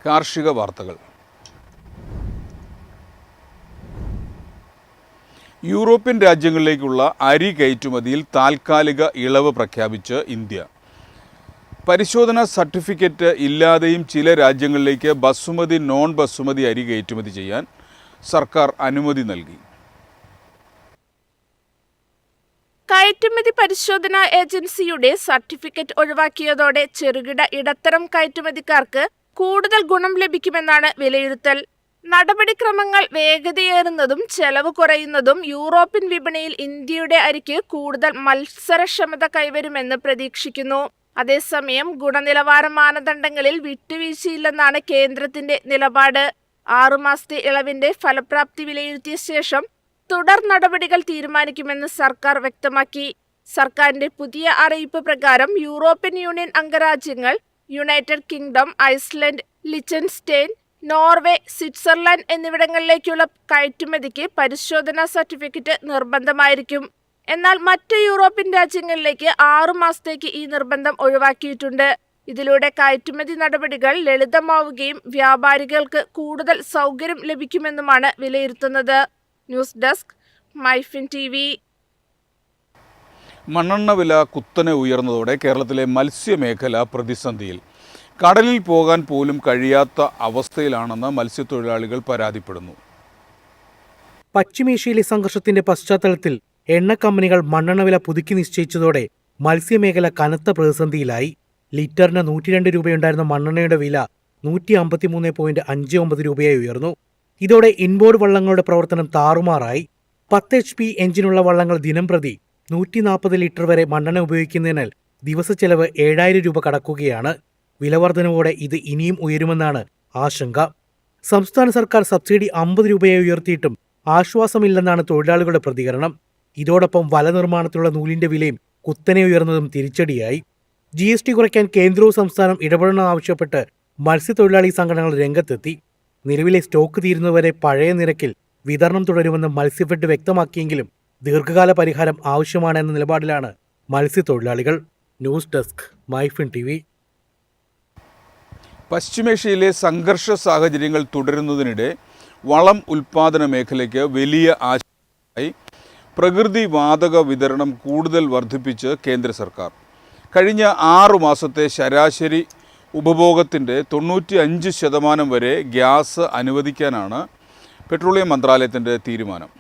കാർഷിക വാർത്തകൾ. യൂറോപ്യൻ രാജ്യങ്ങളിലേക്കുള്ള അരി കയറ്റുമതിയിൽ താൽക്കാലിക ഇളവ് പ്രഖ്യാപിച്ച് ഇന്ത്യ. പരിശോധനാ സർട്ടിഫിക്കറ്റ് ഇല്ലാതെയും ചില രാജ്യങ്ങളിലേക്ക് ബസുമതി നോൺ ബസുമതി അരി കയറ്റുമതി ചെയ്യാൻ സർക്കാർ അനുമതി നൽകി. കയറ്റുമതി പരിശോധനാ ഏജൻസിയുടെ സർട്ടിഫിക്കറ്റ് ഒഴിവാക്കിയതോടെ ചെറുകിട ഇടത്തരം കയറ്റുമതിക്കാർക്ക് കൂടുതൽ ഗുണം ലഭിക്കുമെന്നാണ് വിലയിരുത്തൽ. നടപടിക്രമങ്ങൾ വേഗതയേറുന്നതും ചെലവ് കുറയുന്നതും യൂറോപ്യൻ വിപണിയിൽ ഇന്ത്യയുടെ അരിക്ക് കൂടുതൽ മത്സരക്ഷമത കൈവരുമെന്ന് പ്രതീക്ഷിക്കുന്നു. അതേസമയം ഗുണനിലവാര മാനദണ്ഡങ്ങളിൽ വിട്ടുവീഴ്ചയില്ലെന്നാണ് കേന്ദ്രത്തിന്റെ നിലപാട്. 6 മാസത്തെ ഇളവിന്റെ ഫലപ്രാപ്തി വിലയിരുത്തിയ ശേഷം തുടർ നടപടികൾ തീരുമാനിക്കുമെന്ന് സർക്കാർ വ്യക്തമാക്കി. സർക്കാരിന്റെ പുതിയ അറിയിപ്പ് പ്രകാരം യൂറോപ്യൻ യൂണിയൻ അംഗരാജ്യങ്ങൾ, united kingdom, Iceland, Liechtenstein, Norway, Switzerland എന്നിവിടങ്ങളിലേക്കുള്ള കയറ്റുമതിക്ക് പരിശോധനാ സർട്ടിഫിക്കറ്റ് നിർബന്ധമായിരിക്കും. എന്നാൽ മറ്റ് യൂറോപ്യൻ രാജ്യങ്ങളിലേക്ക് 6 മാസത്തേക്ക് ഈ നിർബന്ധം ഒഴിവാക്കിയിട്ടുണ്ട്. ഇതിലൂടെ കയറ്റുമതി നടപടികൾ ലളിതമാവുകയും വ്യാപാരികൾക്ക് കൂടുതൽ സൗകര്യം ലഭിക്കുമെന്നുമാണ് വിലയിരുത്തുന്നത്. News desk, MyFin TV. മണ്ണെണ്ണ വില കുത്തനെ ഉയർന്നതോടെ കേരളത്തിലെ മത്സ്യമേഖല പ്രതിസന്ധിയിൽ. കടലിൽ പോകാൻ പോലും കഴിയാത്ത അവസ്ഥയിലാണെന്ന് മത്സ്യത്തൊഴിലാളികൾ പരാതിപ്പെടുന്നു. പശ്ചിമേഷ്യയിലെ സംഘർഷത്തിന്റെ പശ്ചാത്തലത്തിൽ എണ്ണ കമ്പനികൾ മണ്ണെണ്ണ വില പുതുക്കി നിശ്ചയിച്ചതോടെ മത്സ്യമേഖല കനത്ത പ്രതിസന്ധിയിലായി. ലിറ്ററിന് 102 രൂപയുണ്ടായിരുന്ന മണ്ണെണ്ണയുടെ വില 153.59 രൂപയായി ഉയർന്നു. ഇതോടെ ഇൻബോർഡ് വള്ളങ്ങളുടെ പ്രവർത്തനം താറുമാറായി. 10 HP എഞ്ചിനുള്ള വള്ളങ്ങൾ ദിനംപ്രതി 140 ലിറ്റർ വരെ മണ്ണെണ്ണ ഉപയോഗിക്കുന്നതിനാൽ ദിവസച്ചെലവ് 7000 രൂപ കടക്കുകയാണ്. വിലവർധനവോടെ ഇത് ഇനിയും ഉയരുമെന്നാണ് ആശങ്ക. സംസ്ഥാന സർക്കാർ സബ്സിഡി 50 രൂപയായി ഉയർത്തിയിട്ടും ആശ്വാസമില്ലെന്നാണ് തൊഴിലാളികളുടെ പ്രതികരണം. ഇതോടൊപ്പം വല നിർമ്മാണത്തിലുള്ള നൂലിന്റെ വിലയും കുത്തനെ ഉയർന്നതും തിരിച്ചടിയായി. GST കുറയ്ക്കാൻ കേന്ദ്രവും സംസ്ഥാനം ഇടപെടണമെന്നാവശ്യപ്പെട്ട് മത്സ്യത്തൊഴിലാളി സംഘടനകൾ രംഗത്തെത്തി. നിലവിലെ സ്റ്റോക്ക് തീരുന്നതുവരെ പഴയ നിരക്കിൽ വിതരണം തുടരുമെന്ന് മത്സ്യഫെഡ് വ്യക്തമാക്കിയെങ്കിലും ദീർഘകാല പരിഹാരം ആവശ്യമാണെന്ന നിലപാടിലാണ് മത്സ്യത്തൊഴിലാളികൾ. News desk, MyFin TV. പശ്ചിമേഷ്യയിലെ സംഘർഷ സാഹചര്യങ്ങൾ തുടരുന്നതിനിടെ വളം ഉൽപ്പാദന മേഖലയ്ക്ക് വലിയ ആശങ്കയായി. പ്രകൃതി വാതക വിതരണം കൂടുതൽ വർദ്ധിപ്പിച്ച് കേന്ദ്ര സർക്കാർ. കഴിഞ്ഞ 6 മാസത്തെ ശരാശരി ഉപഭോഗത്തിൻ്റെ 95% വരെ ഗ്യാസ് അനുവദിക്കാനാണ് പെട്രോളിയം മന്ത്രാലയത്തിൻ്റെ തീരുമാനം.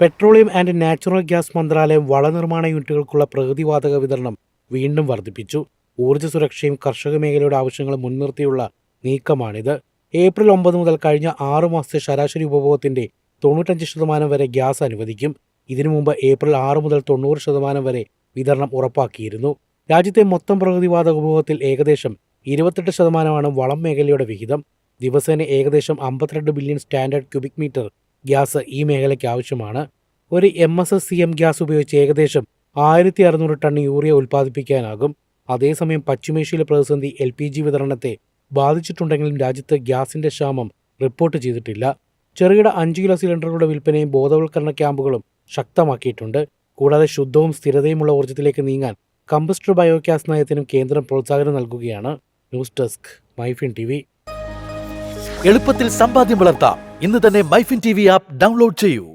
പെട്രോളിയം ആൻഡ് നാച്ചുറൽ ഗ്യാസ് മന്ത്രാലയം വളനിർമ്മാണ യൂണിറ്റുകൾക്കുള്ള പ്രകൃതിവാതക വിതരണം വീണ്ടും വർദ്ധിപ്പിച്ചു. ഊർജ്ജ സുരക്ഷയും കർഷക മേഖലയുടെ ആവശ്യങ്ങളും മുൻനിർത്തിയുള്ള നീക്കമാണിത്. ഏപ്രിൽ 9 മുതൽ കഴിഞ്ഞ 6 മാസത്തെ ശരാശരി ഉപഭോഗത്തിന്റെ 95% വരെ ഗ്യാസ് അനുവദിക്കും. ഇതിനു മുമ്പ് ഏപ്രിൽ 6 മുതൽ 90% വരെ വിതരണം ഉറപ്പാക്കിയിരുന്നു. രാജ്യത്തെ മൊത്തം പ്രകൃതിവാതക ഉപഭോഗത്തിൽ ഏകദേശം 28% വളം മേഖലയുടെ വിഹിതം. ദിവസേന ഏകദേശം 52 billion standard cubic metre gas ഈ മേഖലയ്ക്ക് ആവശ്യമാണ്. ഒരു MSSCM ഗ്യാസ് ഉപയോഗിച്ച് ഏകദേശം 1600 ടൺ യൂറിയ ഉൽപ്പാദിപ്പിക്കാനാകും. അതേസമയം പശ്ചിമേഷ്യയിലെ പ്രതിസന്ധി LPG വിതരണത്തെ ബാധിച്ചിട്ടുണ്ടെങ്കിലും രാജ്യത്ത് ഗ്യാസിന്റെ ക്ഷാമം റിപ്പോർട്ട് ചെയ്തിട്ടില്ല. ചെറുകിട 5 കിലോ സിലിണ്ടറുകളുടെ വിൽപ്പനയും ബോധവൽക്കരണ ക്യാമ്പുകളും ശക്തമാക്കിയിട്ടുണ്ട്. കൂടാതെ ശുദ്ധവും സ്ഥിരതയുമുള്ള ഊർജ്ജത്തിലേക്ക് നീങ്ങാൻ കമ്പസ്റ്റർ ബയോഗ്യാസ് നയത്തിനും കേന്ദ്രം പ്രോത്സാഹനം നൽകുകയാണ്. News desk, MyFin TV. എളുപ്പത്തിൽ സമ്പാദ്യം വളർത്താം. ഇന്ന് തന്നെ മൈഫിൻ TV ആപ്പ് ഡൗൺലോഡ് ചെയ്യൂ.